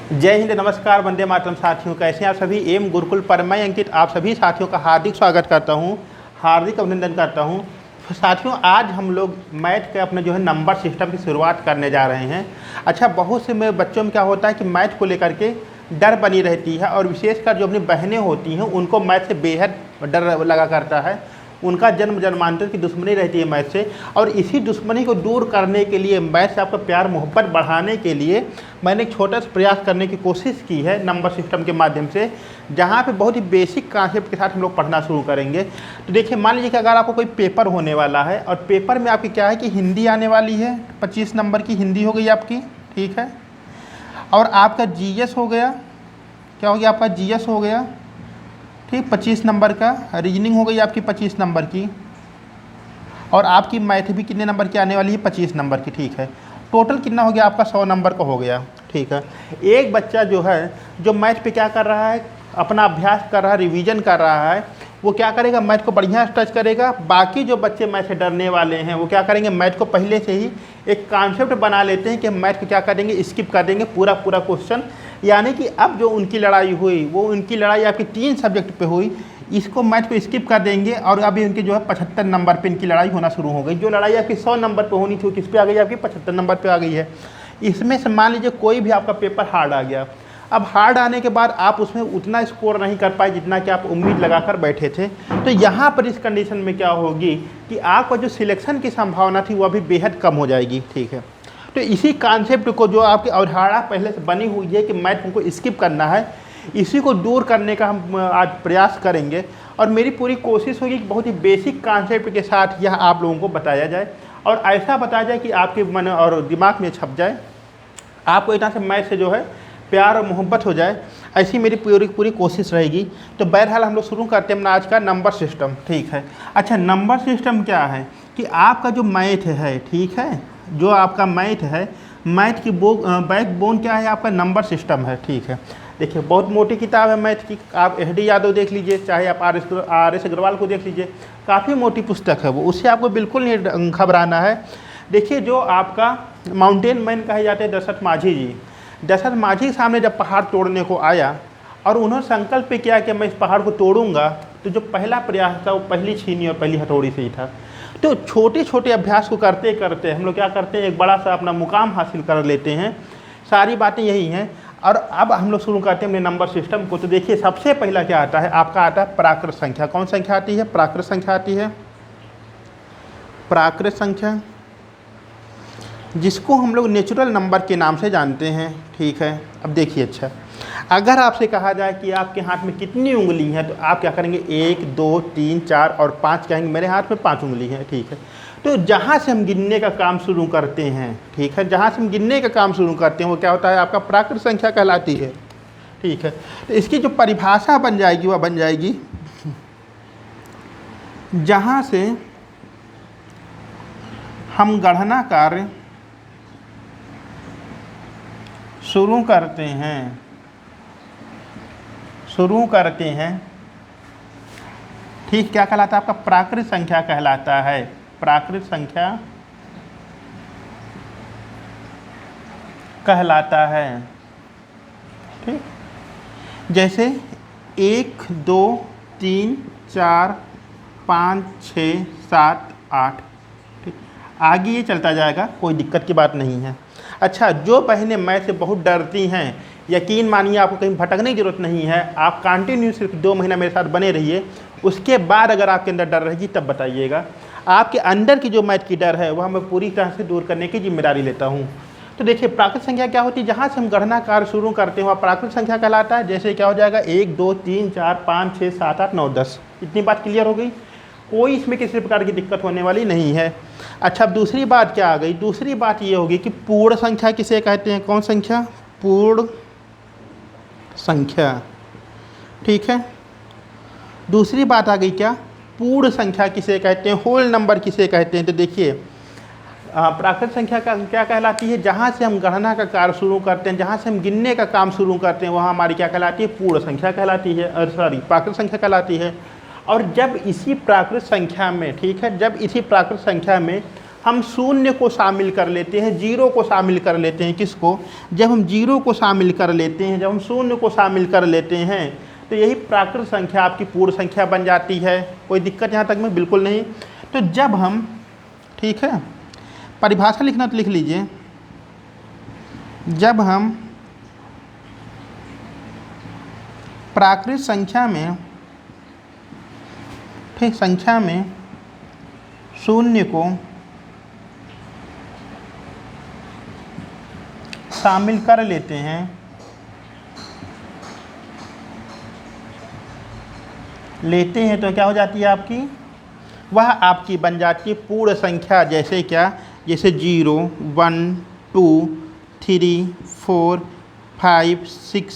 जय हिंद, नमस्कार, वंदे मातरम। साथियों, कैसे हैं आप सभी। एम गुरुकुल पर मैं अंकित आप सभी साथियों का हार्दिक स्वागत करता हूं, हार्दिक अभिनंदन करता हूं। साथियों, आज हम लोग मैथ के अपने जो है नंबर सिस्टम की शुरुआत करने जा रहे हैं। अच्छा, बहुत से मेरे बच्चों में क्या होता है कि मैथ को लेकर के डर बनी रहती है, और विशेषकर जो अपनी बहनें होती हैं उनको मैथ से बेहद डर लगा करता है। उनका जन्म जन्मांतर की दुश्मनी रहती है मैथ से, और इसी दुश्मनी को दूर करने के लिए, मैथ से आपका प्यार मोहब्बत बढ़ाने के लिए मैंने एक छोटा सा प्रयास करने की कोशिश की है नंबर सिस्टम के माध्यम से, जहाँ पे बहुत ही बेसिक कॉन्सेप्ट के साथ हम लोग पढ़ना शुरू करेंगे। तो देखिए, मान लीजिए कि अगर आपको कोई पेपर होने वाला है, और पेपर में आपकी क्या है कि हिंदी आने वाली है, 25 नंबर की हिंदी हो गई आपकी, ठीक है। और आपका जीएस हो गया, क्या हो गया आपका जीएस हो गया, ठीक, 25 नंबर का। रीजनिंग हो गई आपकी 25 नंबर की, और आपकी मैथ भी कितने नंबर की आने वाली है, 25 नंबर की, ठीक है। टोटल कितना हो गया आपका, 100 नंबर का हो गया, ठीक है। एक बच्चा जो है, जो मैथ पे क्या कर रहा है, अपना अभ्यास कर रहा है, रिवीजन कर रहा है, वो क्या करेगा, मैथ को बढ़िया टच करेगा। बाकी जो बच्चे मैथ से डरने वाले हैं वो क्या करेंगे, मैथ को पहले से ही एक कॉन्सेप्ट बना लेते हैं कि मैथ को क्या करेंगे, स्किप कर देंगे पूरा पूरा क्वेश्चन। यानी कि अब जो उनकी लड़ाई हुई, वो उनकी लड़ाई आपकी 3 सब्जेक्ट पे हुई, इसको मैथ को स्किप कर देंगे, और अभी उनके जो है 75 नंबर पे इनकी लड़ाई होना शुरू हो गई। जो लड़ाई आपकी 100 नंबर पे होनी थी वो किस पे आ गई, आपकी 75 नंबर पे आ गई है। इसमें से मान लीजिए कोई भी आपका पेपर हार्ड आ गया, अब हार्ड आने के बाद आप उसमें उतना स्कोर नहीं कर पाए जितना कि आप उम्मीद लगाकर बैठे थे, तो यहाँ पर इस कंडीशन में क्या होगी कि आपका जो सिलेक्शन की संभावना थी वो अभी बेहद कम हो जाएगी, ठीक है। तो इसी कॉन्सेप्ट को, जो आपकी अवधारणा पहले से बनी हुई है कि मैथ को स्किप करना है, इसी को दूर करने का हम आज प्रयास करेंगे। और मेरी पूरी कोशिश होगी कि बहुत ही बेसिक कॉन्सेप्ट के साथ यह आप लोगों को बताया जाए, और ऐसा बताया जाए कि आपके मन और दिमाग में छप जाए, आपको इतना से मैथ से जो है प्यार और मोहब्बत हो जाए, ऐसी मेरी पूरी कोशिश रहेगी। तो बहरहाल हम लोग शुरू करते हैं अपना आज का नंबर सिस्टम, ठीक है। अच्छा, नंबर सिस्टम क्या है कि आपका जो मैथ है, ठीक है, जो आपका मैथ है, मैथ की बैकबोन क्या है, आपका नंबर सिस्टम है, ठीक है। देखिए, बहुत मोटी किताब है मैथ की, आप एच.डी. यादव देख लीजिए, चाहे आप आर एस अग्रवाल को देख लीजिए, काफ़ी मोटी पुस्तक है वो, उससे आपको बिल्कुल नहीं घबराना है। देखिए, जो आपका माउंटेन मैन कहे जाते हैं दशरथ माझी जी, दशरथ माझी के सामने जब पहाड़ तोड़ने को आया और उन्होंने संकल्प किया कि मैं इस पहाड़ को तोड़ूंगा, तो जो पहला प्रयास था वो पहली छीनी और पहली हथौड़ी से ही था। तो छोटे छोटे अभ्यास को करते करते हम लोग क्या करते हैं, एक बड़ा सा अपना मुकाम हासिल कर लेते हैं। सारी बातें यही हैं। और अब हम लोग शुरू करते हैं अपने नंबर सिस्टम को। तो देखिए, सबसे पहला क्या आता है, आपका आता है प्राकृत संख्या। कौन संख्या आती है, प्राकृत संख्या आती है, प्राकृत संख्या, जिसको हम लोग नेचुरल नंबर के नाम से जानते हैं, ठीक है। अब देखिए, अच्छा, अगर आपसे कहा जाए कि आपके हाथ में कितनी उंगली हैं, तो आप क्या करेंगे, 1 2 3 4 और 5 कहेंगे। मेरे हाथ में 5 उंगली हैं, ठीक है। तो जहाँ से हम गिनने का काम शुरू करते हैं, ठीक है, जहाँ से हम गिनने का काम शुरू करते हैं वो क्या होता है, आपका प्राकृत संख्या कहलाती है, ठीक है। तो इसकी जो परिभाषा बन जाएगी वह बन जाएगी, जहाँ से हम गणना कार्य शुरू करते हैं, ठीक, क्या कहलाता है, आपका प्राकृत संख्या कहलाता है, प्राकृत संख्या कहलाता है, ठीक। जैसे 1 2 3 4 5 6 7 8, ठीक, आगे ये चलता जाएगा, कोई दिक्कत की बात नहीं है। अच्छा, जो बहनें मैथ से बहुत डरती हैं, यकीन मानिए आपको कहीं भटकने की जरूरत नहीं है, आप कंटिन्यू सिर्फ 2 महीना मेरे साथ बने रहिए, उसके बाद अगर आपके अंदर डर रहेगी तब बताइएगा। आपके अंदर की जो मैथ की डर है वह मैं पूरी तरह से दूर करने की जिम्मेदारी लेता हूँ। तो देखिए, प्राकृत संख्या क्या होती है, जहाँ से हम गणना कार्य शुरू करते हैं वह प्राकृत संख्या कहलाता है। जैसे क्या हो जाएगा, 1 2 3 4 5 6 7 8 9 10, इतनी बात क्लियर हो गई, कोई इसमें किसी प्रकार की दिक्कत होने वाली नहीं है। अच्छा, अब दूसरी बात क्या आ गई, दूसरी बात ये होगी कि पूर्ण संख्या किसे कहते हैं, कौन संख्या, पूर्ण संख्या, ठीक है। दूसरी बात आ गई क्या, पूर्ण संख्या किसे कहते हैं, होल नंबर किसे कहते हैं। तो देखिए, प्राकृत संख्या का क्या कहलाती है, जहाँ से हम गणना का कार्य शुरू करते हैं, जहाँ से हम गिनने का काम शुरू करते हैं, वहाँ हमारी क्या कहलाती है, पूर्ण संख्या कहलाती है, प्राकृत संख्या कहलाती है। और जब इसी प्राकृत संख्या में, ठीक है, जब इसी प्राकृत संख्या में हम शून्य को शामिल कर लेते हैं, जीरो को शामिल कर लेते हैं। किसको? जब हम जीरो को शामिल कर लेते हैं, जब हम शून्य को शामिल कर लेते हैं, तो यही प्राकृत संख्या आपकी पूर्ण संख्या बन जाती है। कोई दिक्कत यहाँ तक में बिल्कुल नहीं। तो जब हम, ठीक है, परिभाषा लिखना तो लिख लीजिए, जब हम प्राकृत संख्या में, ठीक, संख्या में शून्य को शामिल कर लेते हैं, तो क्या हो जाती है आपकी? वह आपकी बन जाती है पूर्ण संख्या। जैसे क्या? जैसे 0, 1, 2, 3, 4, 5, 6,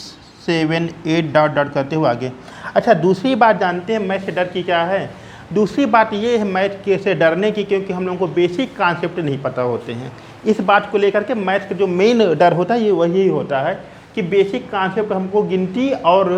7, 8 डॉट डॉट करते हुए आगे। अच्छा, दूसरी बात जानते हैं मैथ से डर की क्या है? दूसरी बात ये है मैथ के से डरने की, क्योंकि हम लोगों को बेसिक कॉन्सेप्ट नहीं पता होते हैं। इस बात को लेकर के मैथ का जो मेन डर होता है ये वही होता है कि बेसिक कॉन्सेप्ट हमको गिनती और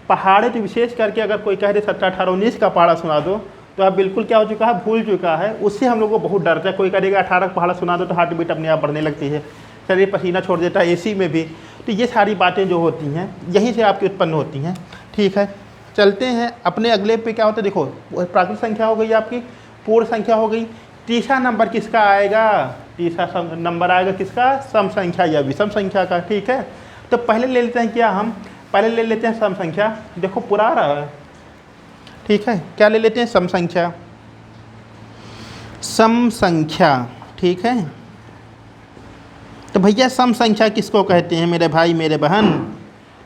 पहाड़े, तो विशेष करके अगर कोई कह दे 17, 18, 19 का पहाड़ा सुना दो, तो आप बिल्कुल क्या हो चुका है, भूल चुका है। उससे हम लोग को बहुत डरता है। कोई कहेगा 18 का पहाड़ा सुना दो तो हार्ट बीट अपने आप बढ़ने लगती है, शरीर पसीना छोड़ देता है, एसी में भी। तो ये सारी बातें जो होती हैं यहीं से आपकी उत्पन्न होती हैं। ठीक है, चलते हैं अपने अगले पे। क्या होता है देखो, प्राकृत संख्या हो गई आपकी, पूर्ण संख्या हो गई। तीसरा नंबर किसका आएगा? तीसरा नंबर आएगा किसका? सम संख्या या विषम संख्या का। ठीक है, तो पहले ले लेते हैं क्या, हम पहले ले लेते हैं सम संख्या। देखो पूरा आ रहा है, ठीक है, क्या ले लेते हैं? सम संख्या। सम संख्या, ठीक है, तो भैया सम संख्या किसको कहते हैं मेरे भाई मेरे बहन?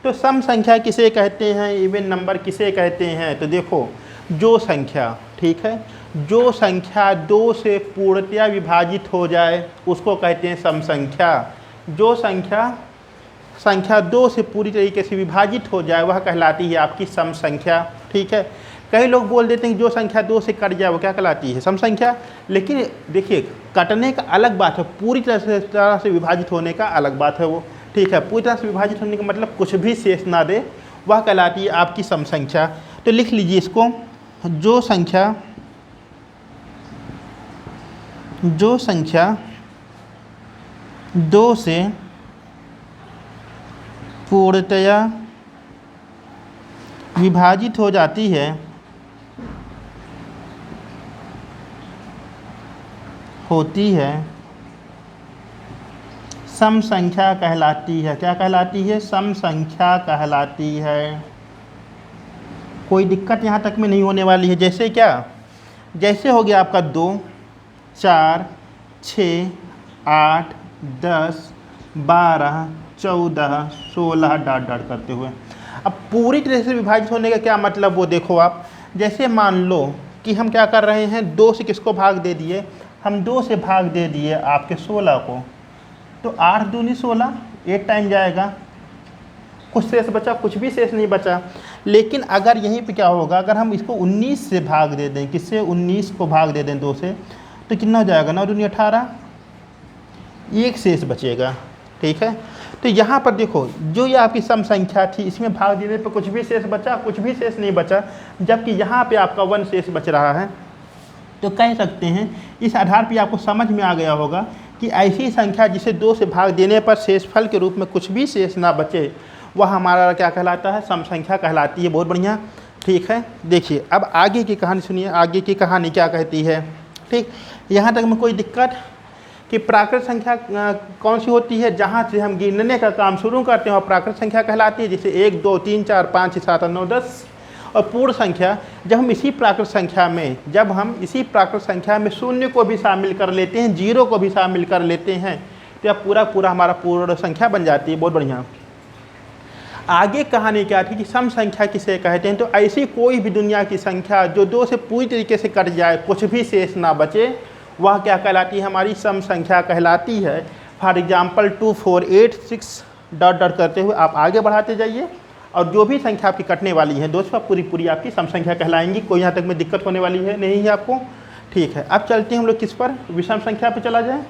तो सम संख्या किसे कहते हैं, इवन नंबर किसे कहते हैं? तो देखो, जो संख्या, ठीक है, जो संख्या 2 से पूर्णतया विभाजित हो जाए उसको कहते हैं सम संख्या। जो संख्या 2 से पूरी तरीके से विभाजित हो जाए वह कहलाती है आपकी सम संख्या। ठीक है, कई लोग बोल देते हैं कि जो संख्या 2 से कट जाए वो क्या कहलाती है? सम संख्या। लेकिन देखिए, कटने का अलग बात है, पूरी तरह से विभाजित होने का अलग बात है वो। ठीक है, पूरी तरह से विभाजित होने का मतलब कुछ भी शेष ना दे, वह कहलाती है आपकी सम संख्या। तो लिख लीजिए इसको, जो संख्या 2 से पूर्णतया विभाजित हो जाती है होती है सम संख्या कहलाती है। क्या कहलाती है? सम संख्या कहलाती है। कोई दिक्कत यहाँ तक में नहीं होने वाली है। जैसे क्या? जैसे हो गया आपका 2, 4, 6, 8, 10, 12, 14, 16 डॉट डॉट करते हुए। अब पूरी तरह से विभाजित होने का क्या मतलब वो देखो आप। जैसे मान लो कि हम क्या कर रहे हैं, 2 से किसको भाग दे दिए? हम 2 से भाग दे दिए आपके 16 को, तो 8 दूनी 16, 8 टाइम जाएगा, कुछ शेष बचा? कुछ भी शेष नहीं बचा। लेकिन अगर यहीं पे क्या होगा, अगर हम इसको 19 से भाग दे दें, किससे? 19 को भाग दे दें 2 से, तो कितना हो जाएगा? 9 दूनी 18, एक शेष बचेगा। ठीक है, तो यहाँ पर देखो, जो ये आपकी सम संख्या थी इसमें भाग देने पर कुछ भी शेष बचा? कुछ भी शेष नहीं बचा, जबकि यहाँ पे आपका 1 शेष बच रहा है। तो कह सकते हैं इस आधार पर आपको समझ में आ गया होगा कि ऐसी संख्या जिसे 2 से भाग देने पर शेषफल के रूप में कुछ भी शेष ना बचे वह हमारा क्या कहलाता है? सम संख्या कहलाती है। बहुत बढ़िया। ठीक है, देखिए अब आगे की कहानी सुनिए, आगे की कहानी क्या कहती है। ठीक, यहाँ तक में कोई दिक्कत? कि प्राकृत संख्या कौन सी होती है? जहाँ से हम गिनने का काम शुरू करते हैं और प्राकृत संख्या कहलाती है। जैसे 1, 2, 3, 4, 5, 6, 7, 8, 9, 10। और पूर्ण संख्या, जब हम इसी प्राकृत संख्या में शून्य को भी शामिल कर लेते हैं, 0 को भी शामिल कर लेते हैं, तो यह पूरा हमारा पूर्ण संख्या बन जाती है। बहुत बढ़िया। आगे कहानी क्या थी कि सम संख्या किसे कहते हैं? तो ऐसी कोई भी दुनिया की संख्या जो 2 से पूरी तरीके से कट जाए, कुछ भी शेष ना बचे, वह क्या कहलाती है? हमारी सम संख्या कहलाती है। फॉर एग्जाम्पल 2, 4, 8, 6 डॉट डॉट करते हुए आप आगे बढ़ाते जाइए, और जो भी संख्या आपकी कटने वाली है दोस्तों, पूरी आपकी सम संख्या कहलाएंगी। कोई यहाँ तक में दिक्कत होने वाली है नहीं है आपको? ठीक है, अब चलते हैं हम लोग किस पर? विषम संख्या पर चला जाए।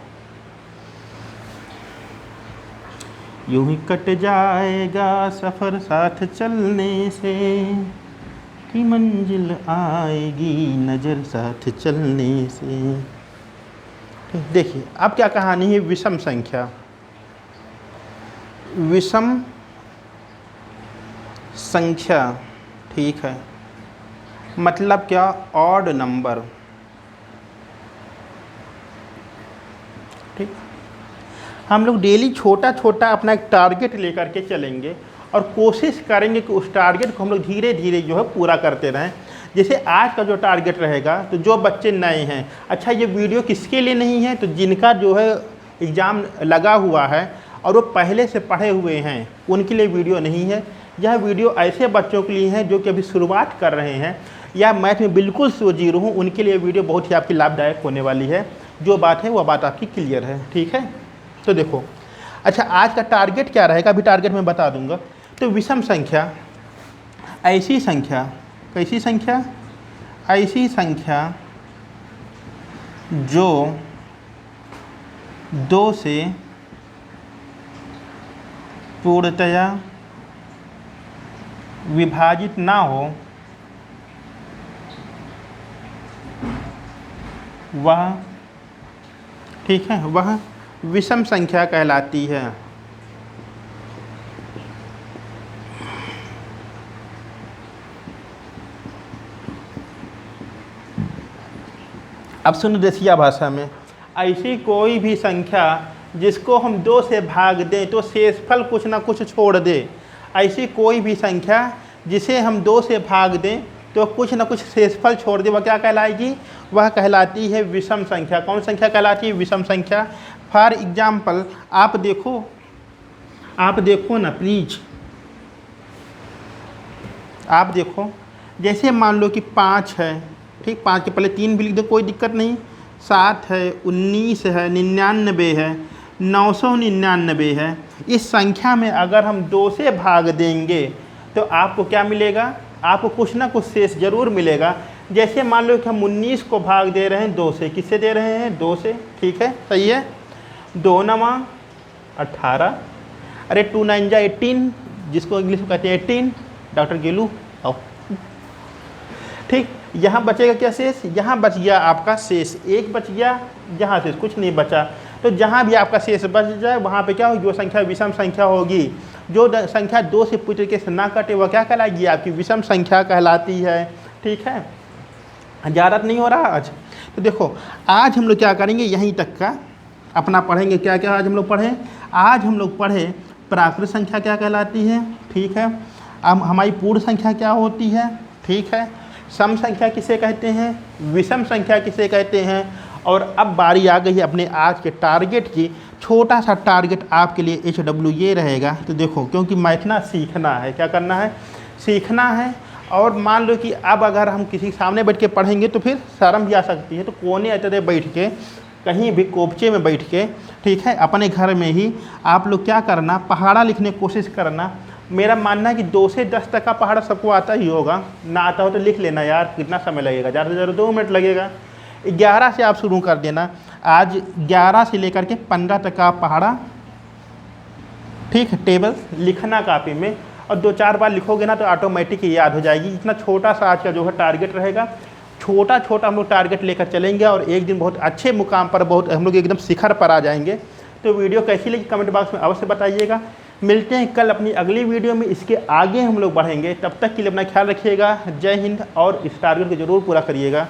यूं ही कट जाएगा सफ़र साथ चलने से, कि मंजिल आएगी नज़र साथ चलने से। देखिए अब क्या कहानी है, विषम संख्या। विषम संख्या, ठीक है, मतलब क्या, ऑड नंबर। ठीक, हम लोग डेली छोटा छोटा अपना एक टारगेट लेकर के चलेंगे और कोशिश करेंगे कि उस टारगेट को हम लोग धीरे धीरे जो है पूरा करते रहें। जैसे आज का जो टारगेट रहेगा, तो जो बच्चे नए हैं, अच्छा ये वीडियो किसके लिए नहीं है, तो जिनका जो है एग्ज़ाम लगा हुआ है और वो पहले से पढ़े हुए हैं, उनके लिए वीडियो नहीं है। यह वीडियो ऐसे बच्चों के लिए है जो कि अभी शुरुआत कर रहे हैं या मैथ में बिल्कुल जीरो हूँ, उनके लिए वीडियो बहुत ही आपकी लाभदायक होने वाली है। जो बात है वह बात आपकी क्लियर है, ठीक है। तो देखो, अच्छा आज का टारगेट क्या रहेगा, अभी टारगेट मैं बता दूंगा। तो विषम संख्या ऐसी संख्या, कैसी संख्या, ऐसी संख्या जो 2 से पूर्णतया विभाजित ना हो, वह, ठीक है, वह विषम संख्या कहलाती है। अब सुनो देसिया भाषा में, ऐसी कोई भी संख्या जिसको हम 2 से भाग दें तो शेषफल कुछ ना कुछ छोड़ दे। ऐसी कोई भी संख्या जिसे हम 2 से भाग दें तो कुछ ना कुछ शेषफल छोड़ दे, वह क्या कहलाएगी, वह कहलाती है विषम संख्या। कौन संख्या कहलाती है, विषम संख्या। फॉर एग्जाम्पल आप देखो ना प्लीज, आप देखो, जैसे मान लो कि 5 है, ठीक, 5 के पहले 3 भी लिख दो, कोई दिक्कत नहीं। 7 है, 19 है, 99 है, 999 है। इस संख्या में अगर हम 2 से भाग देंगे तो आपको क्या मिलेगा, आपको कुछ ना कुछ शेष जरूर मिलेगा। जैसे मान लो कि हम 19 को भाग दे रहे हैं 2 से, किससे दे रहे हैं, 2 से, ठीक है, सही है। 2 9 18, अरे 2 9 जा 18, जिसको इंग्लिश में कहते हैं 18, डॉक्टर गेलू आओ, ठीक। यहाँ बचेगा क्या शेष, यहाँ बच गया आपका शेष, एक बच गया, यहाँ शेष कुछ नहीं बचा। तो जहाँ भी आपका शेष बच जाए वहाँ पे क्या होगी, वो संख्या विषम संख्या होगी। जो संख्या 2 से पूरी तरीके से ना कटे वह क्या कहलाएगी, आपकी विषम संख्या कहलाती है, ठीक है। ज़्यादा नहीं हो रहा आज। तो देखो आज हम लोग क्या करेंगे, यहीं तक का अपना पढ़ेंगे। क्या क्या आज हम लोग पढ़ें, आज हम लोग पढ़े प्राकृत संख्या क्या कहलाती है, ठीक है। अब हमारी पूर्ण संख्या क्या होती है, ठीक है। सम संख्या किसे कहते हैं, विषम संख्या किसे कहते हैं। और अब बारी आ गई है अपने आज के टारगेट की। छोटा सा टारगेट आपके लिए HW ये रहेगा। तो देखो, क्योंकि मैथना सीखना है, क्या करना है, सीखना है। और मान लो कि अब अगर हम किसी के सामने बैठ के पढ़ेंगे तो फिर शर्म भी आ सकती है। तो कोने तरह बैठ के, कहीं भी कोपचे में बैठ के, ठीक है, अपने घर में ही आप लोग क्या करना, पहाड़ा लिखने की कोशिश करना। मेरा मानना है कि 2 से 10 तक का पहाड़ा सबको आता ही होगा, ना आता हो तो लिख लेना यार, कितना समय लगेगा, ज़्यादा से ज़्यादा 2 मिनट लगेगा। 11 से आप शुरू कर देना। आज 11 से लेकर के 15 तक का पहाड़ा, ठीक है, टेबल लिखना कापी में, और 2-4 बार लिखोगे ना तो ऑटोमेटिक याद हो जाएगी। इतना छोटा सा आज का जो है टारगेट रहेगा। छोटा छोटा हम लोग टारगेट लेकर चलेंगे और एक दिन बहुत अच्छे मुकाम पर, बहुत हम लोग एकदम शिखर पर आ जाएंगे। तो वीडियो कैसी लगी कमेंट बॉक्स में अवश्य बताइएगा। मिलते हैं कल अपनी अगली वीडियो में, इसके आगे हम लोग बढ़ेंगे। तब तक के लिए अपना ख्याल रखिएगा। जय हिंद, और इस टारगेट को ज़रूर पूरा करिएगा।